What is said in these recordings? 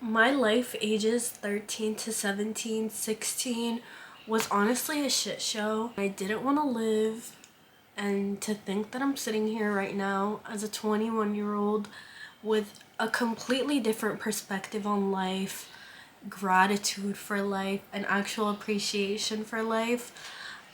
My life ages 13 to 17, 16 was honestly a shit show. I didn't want to live, and to think that I'm sitting here right now as a 21-year-old with a completely different perspective on life, gratitude for life, and actual appreciation for life.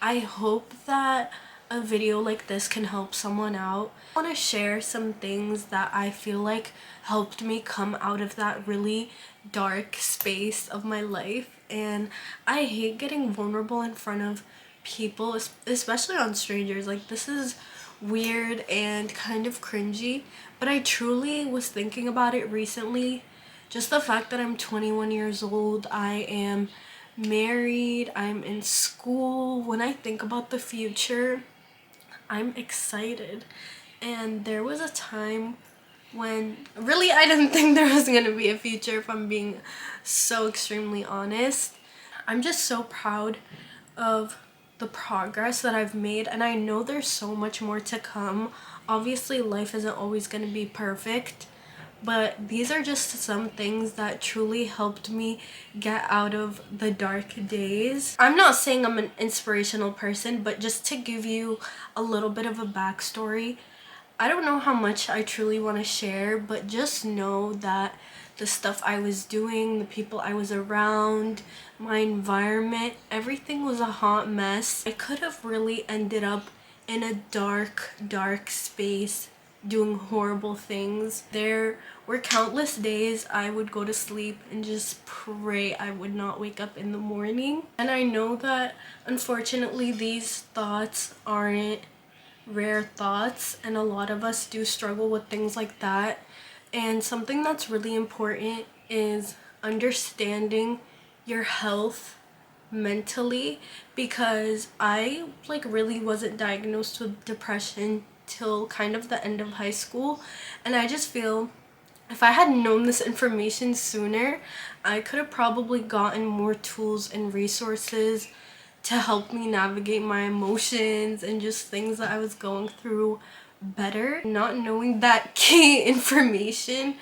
I hope that a video like this can help someone out. I want to share some things that I feel like helped me come out of that really dark space of my life. And I hate getting vulnerable in front of people, especially on strangers. Like, this is weird and kind of cringy, but I truly was thinking about it recently. Just the fact that I'm 21 years old, I am married, I'm in school. When I think about the future, I'm excited. And there was a time when really I didn't think there was gonna be a future, if I'm being so extremely honest. I'm just so proud of the progress that I've made, and I know there's so much more to come. Obviously, life isn't always gonna be perfect, but these are just some things that truly helped me get out of the dark days. I'm not saying I'm an inspirational person, but just to give you a little bit of a backstory, I don't know how much I truly want to share, but just know that the stuff I was doing, the people I was around, my environment, everything was a hot mess. I could have really ended up in a dark space doing horrible things. There were countless days I would go to sleep and just pray I would not wake up in the morning. And I know that unfortunately these thoughts aren't rare thoughts, and a lot of us do struggle with things like that. And something that's really important is understanding your health mentally, because I really wasn't diagnosed with depression till kind of the end of high school, and I just feel if I had known this information sooner, I could have probably gotten more tools and resources to help me navigate my emotions and just things that I was going through better. Not knowing that key information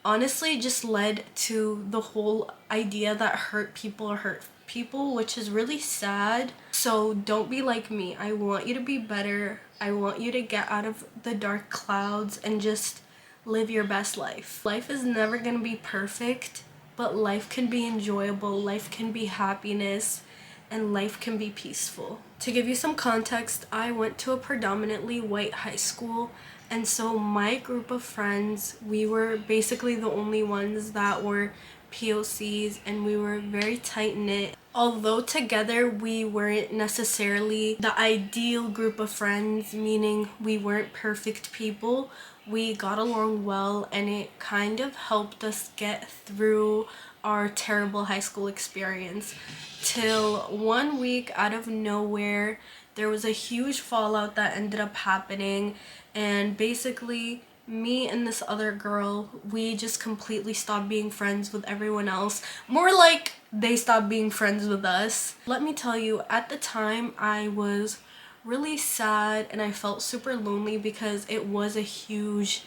honestly just led to the whole idea that hurt people, which is really sad. So don't be like me. I want you to be better. I want you to get out of the dark clouds and just live your best life. Life is never gonna be perfect, but life can be enjoyable, life can be happiness, and life can be peaceful. To give you some context, I went to a predominantly white high school, and so my group of friends, we were basically the only ones that were POCs, and we were very tight-knit. Although together we weren't necessarily the ideal group of friends, meaning we weren't perfect people, we got along well, and it kind of helped us get through our terrible high school experience. Till one week out of nowhere, there was a huge fallout that ended up happening, and basically me and this other girl, we just completely stopped being friends with everyone else. More like they stopped being friends with us. Let me tell you, at the time I was really sad and I felt super lonely because it was a huge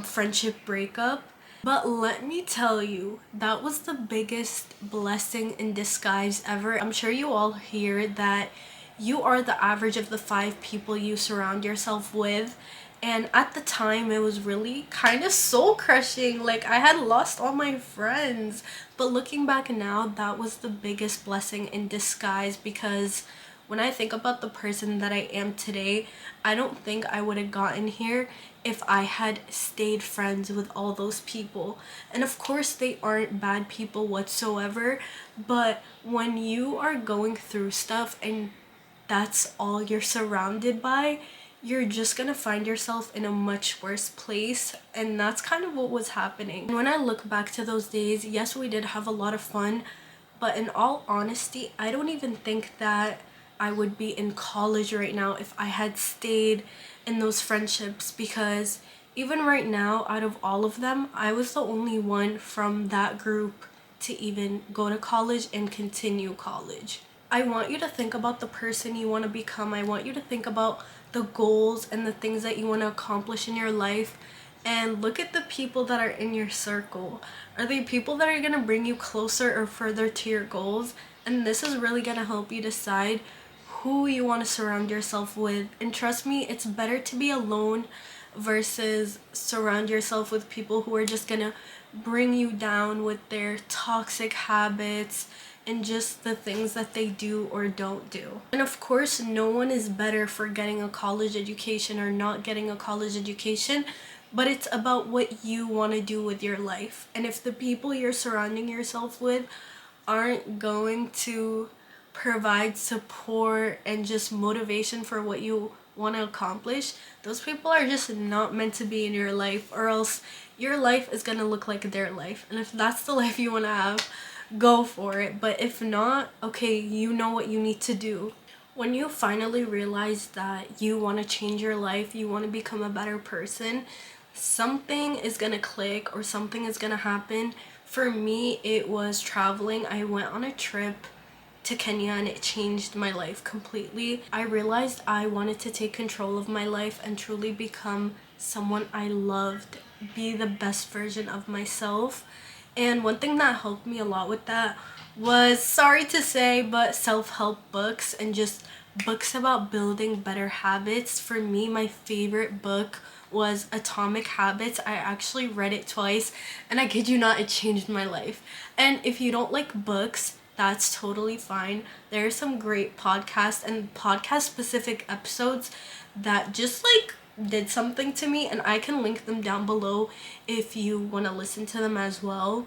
friendship breakup. But let me tell you, that was the biggest blessing in disguise ever. I'm sure you all hear that you are the average of the 5 people you surround yourself with. And at the time, it was really kind of soul crushing. Like, I had lost all my friends. But looking back now, that was the biggest blessing in disguise, because when I think about the person that I am today, I don't think I would have gotten here if I had stayed friends with all those people. And of course, they aren't bad people whatsoever, but when you are going through stuff and that's all you're surrounded by, you're just gonna find yourself in a much worse place. And that's kind of what was happening. And when I look back to those days, yes, we did have a lot of fun, but in all honesty, I don't even think that I would be in college right now if I had stayed in those friendships, because even right now, out of all of them, I was the only one from that group to even go to college and continue college. I want you to think about the person you want to become. I want you to think about the goals and the things that you want to accomplish in your life, and look at the people that are in your circle. Are they people that are going to bring you closer or further to your goals? And this is really going to help you decide who you want to surround yourself with. And trust me, it's better to be alone versus surround yourself with people who are just going to bring you down with their toxic habits and just the things that they do or don't do. And of course, no one is better for getting a college education or not getting a college education, but it's about what you want to do with your life. And if the people you're surrounding yourself with aren't going to provide support and just motivation for what you want to accomplish, those people are just not meant to be in your life, or else your life is going to look like their life. And if that's the life you want to have, go for it. But if not, okay, you know what you need to do. When you finally realize that you want to change your life, you want to become a better person, something is going to click or something is going to happen. For me, it was traveling. I went on a trip to Kenya and it changed my life completely. I realized I wanted to take control of my life and truly become someone I loved, be the best version of myself. And one thing that helped me a lot with that was, sorry to say, but self-help books and just books about building better habits. For me, my favorite book was Atomic Habits. I actually read it twice, and I kid you not, it changed my life. And if you don't like books, that's totally fine. There are some great podcasts and podcast specific episodes that just like did something to me, and I can link them down below if you want to listen to them as well.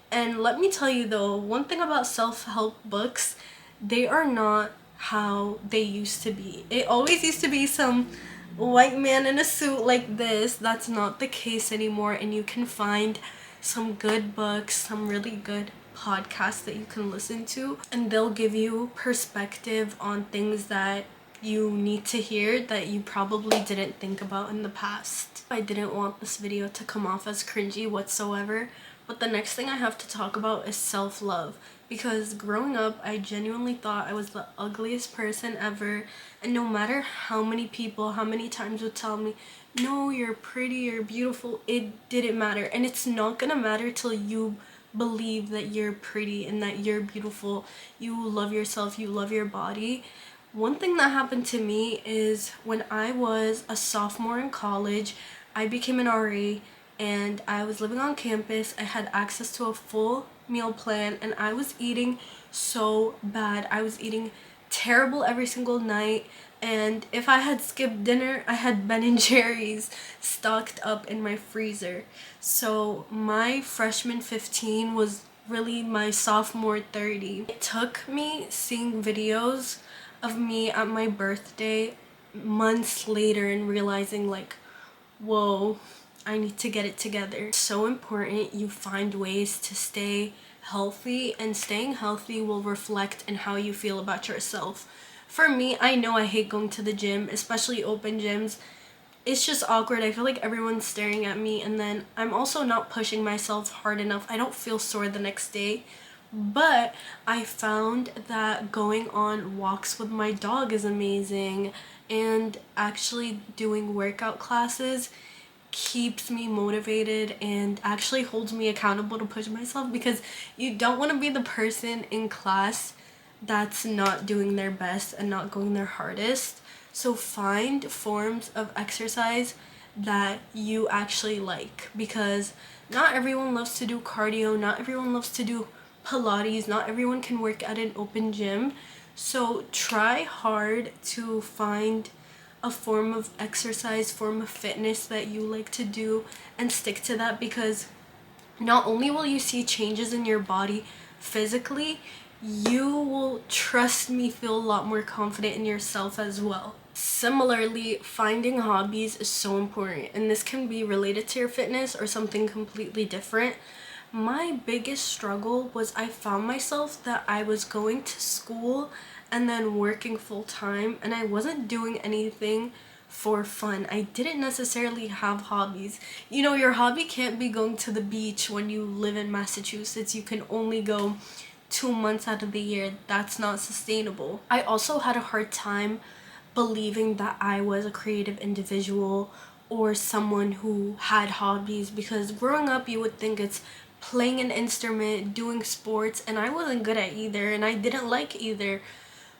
And let me tell you though, one thing about self-help books, they are not how they used to be. It always used to be some white man in a suit like this. That's not the case anymore, and you can find some good books, some really good podcasts that you can listen to, and they'll give you perspective on things that you need to hear that you probably didn't think about in the past. I didn't want this video to come off as cringy whatsoever, but the next thing I have to talk about is self-love, because growing up I genuinely thought I was the ugliest person ever, and no matter how many people, how many times would tell me, no, you're pretty, you're beautiful, it didn't matter. And it's not gonna matter till you believe that you're pretty and that you're beautiful, you love yourself, you love your body. One thing that happened to me is when I was a sophomore in college, I became an RA and I was living on campus. I had access to a full meal plan and I was eating so bad. I was eating terrible every single night, and if I had skipped dinner, I had Ben and Jerry's stocked up in my freezer. So my freshman 15 was really my sophomore 30. It took me seeing videos of me at my birthday months later and realizing like, whoa, I need to get it together. It's so important you find ways to stay healthy, and staying healthy will reflect in how you feel about yourself. For me, I know I hate going to the gym, especially open gyms. It's just awkward. I feel like everyone's staring at me, and then I'm also not pushing myself hard enough. I don't feel sore the next day. But I found that going on walks with my dog is amazing, and actually doing workout classes keeps me motivated and actually holds me accountable to push myself, because you don't want to be the person in class that's not doing their best and not going their hardest. So find forms of exercise that you actually like, because not everyone loves to do cardio, not everyone loves to do Pilates, not everyone can work at an open gym. So try hard to find a form of exercise, form of fitness that you like to do, and stick to that, because not only will you see changes in your body physically, you will, trust me, feel a lot more confident in yourself as well. Similarly, finding hobbies is so important, and this can be related to your fitness or something completely different. My biggest struggle was I found myself that I was going to school and then working full time, and I wasn't doing anything for fun. I didn't necessarily have hobbies. You know, your hobby can't be going to the beach when you live in Massachusetts. You can only go 2 months out of the year. That's not sustainable. I also had a hard time believing that I was a creative individual or someone who had hobbies, because growing up you would think it's playing an instrument, doing sports, and I wasn't good at either and I didn't like either.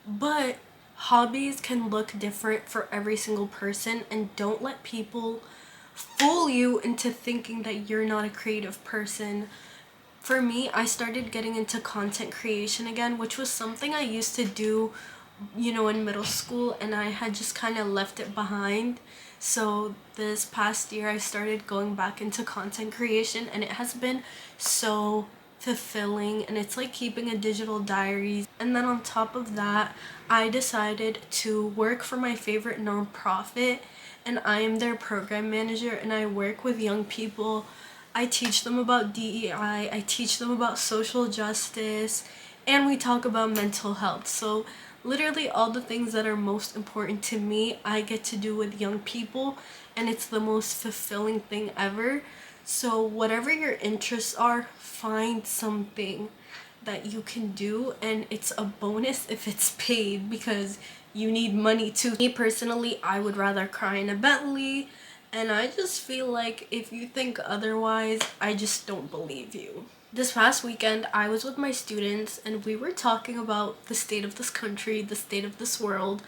But hobbies can look different for every single person, and don't let people fool you into thinking that you're not a creative person. For me, I started getting into content creation again, which was something I used to do, in middle school, and I had just kind of left it behind. So this past year I started going back into content creation, and it has been so fulfilling, and it's like keeping a digital diary. And then on top of that, I decided to work for my favorite nonprofit, and I am their program manager, and I work with young people. I teach them about DEI, I teach them about social justice, and we talk about mental health. So literally all the things that are most important to me, I get to do with young people, and it's the most fulfilling thing ever. So whatever your interests are, find something that you can do, and it's a bonus if it's paid, because you need money too. Me personally, I would rather cry in a Bentley, and I just feel like if you think otherwise, I just don't believe you. This past weekend, I was with my students, and we were talking about the state of this country, the state of this world,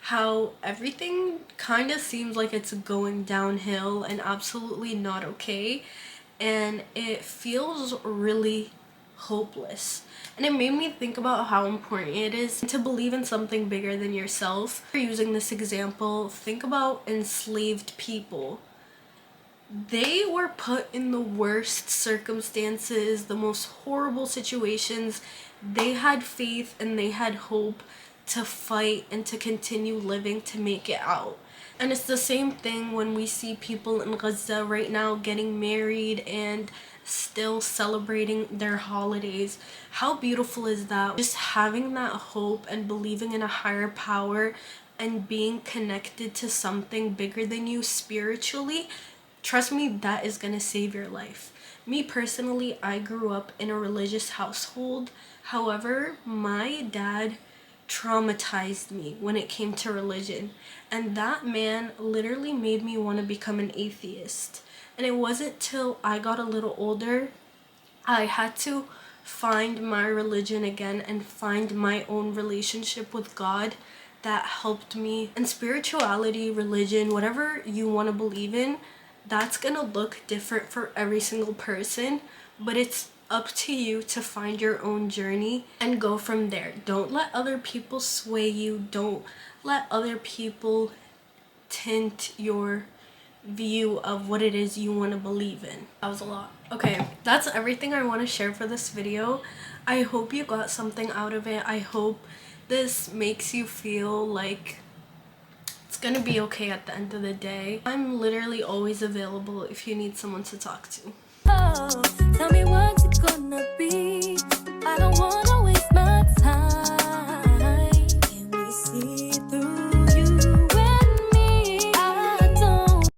how everything kind of seems like it's going downhill and absolutely not okay, and it feels really hopeless. And it made me think about how important it is to believe in something bigger than yourself. Using this example, think about enslaved people. They were put in the worst circumstances, the most horrible situations. They had faith and they had hope to fight and to continue living to make it out. And it's the same thing when we see people in Gaza right now getting married and still celebrating their holidays. How beautiful is that? Just having that hope and believing in a higher power and being connected to something bigger than you spiritually, trust me, that is gonna save your life. Me personally, I grew up in a religious household. However, my dad traumatized me when it came to religion, and that man literally made me want to become an atheist. And it wasn't till I got a little older I had to find my religion again and find my own relationship with God that helped me. And spirituality, religion, whatever you want to believe in, that's gonna look different for every single person, but it's up to you to find your own journey and go from there. Don't let other people sway you. Don't let other people tint your view of what it is you want to believe in. That was a lot. Okay, that's everything I want to share for this video. I hope you got something out of it. I hope this makes you feel like it's gonna be okay at the end of the day. I'm literally always available if you need someone to talk to. Oh, tell me what's it gonna be. I don't want